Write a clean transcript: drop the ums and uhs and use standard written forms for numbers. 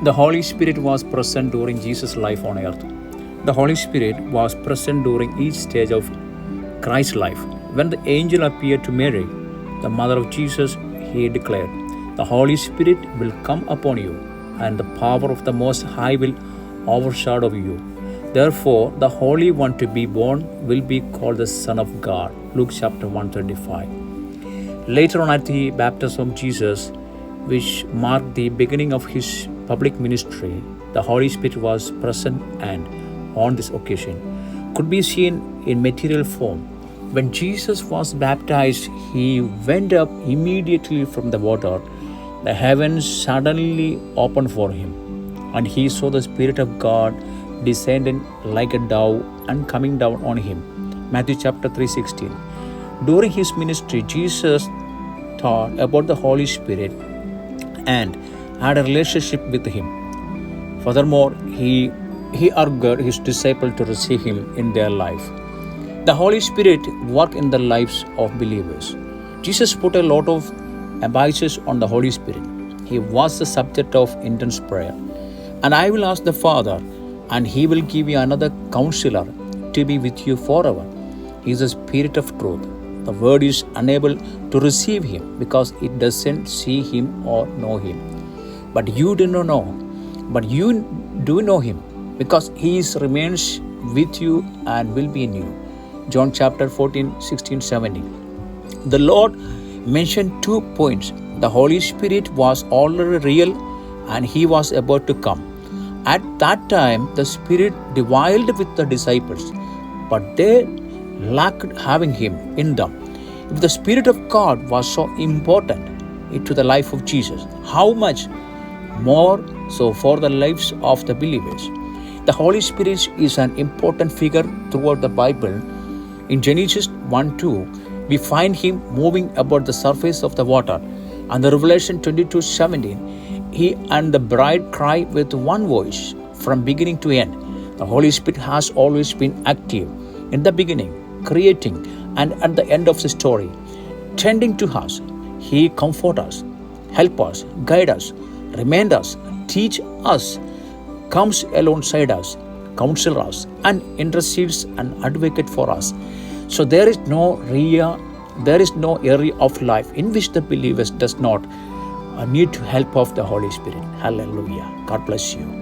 The Holy Spirit was present during Jesus' life on earth. The Holy Spirit was present during each stage of Christ's life. When the angel appeared to Mary, the mother of Jesus, he declared, "The Holy Spirit will come upon you, and the power of the Most High will overshadow you. Therefore, the Holy One to be born will be called the Son of God." Luke chapter 125. Later on, at the baptism of Jesus, which marked the beginning of his public ministry, the Holy Spirit was present and, on this occasion, could be seen in material form. When Jesus was baptized, he went up immediately from the water. The heavens suddenly opened for him, and he saw the Spirit of God descending like a dove and coming down on him. Matthew chapter 3:16. During his ministry, Jesus taught about the Holy Spirit and had a relationship with him. Furthermore, he urged his disciples to receive him in their life. The Holy Spirit worked in the lives of believers. Jesus put a lot of emphasis on the Holy Spirit. He was the subject of intense prayer. "And I will ask the Father, and he will give you another counselor to be with you forever. He is the Spirit of truth." The word is unable to receive him because it doesn't see him or know him. But you do not know, but you do know him because he remains with you and will be in you. John chapter 14, 16, 17. The Lord mentioned 2 points. The Holy Spirit was already real and he was about to come. At that time, the Spirit dwelled with the disciples, but they lacked having him in them. If the Spirit of God was so important to the life of Jesus, how much more so for the lives of the believers? The Holy Spirit is an important figure throughout the Bible. In Genesis 1:2, we find him moving about the surface of the water. And the Revelation 22:17, he and the bride cry with one voice from beginning to end. The Holy Spirit has always been active in the beginning, creating, and at the end of the story, tending to us. He comforts us, helps us, guides us, reminds us, teaches us, comes alongside us, counsels us, and intercedes and advocates for us. So there is no area of life in which the believers does not need to help of the Holy Spirit. Hallelujah. God bless you.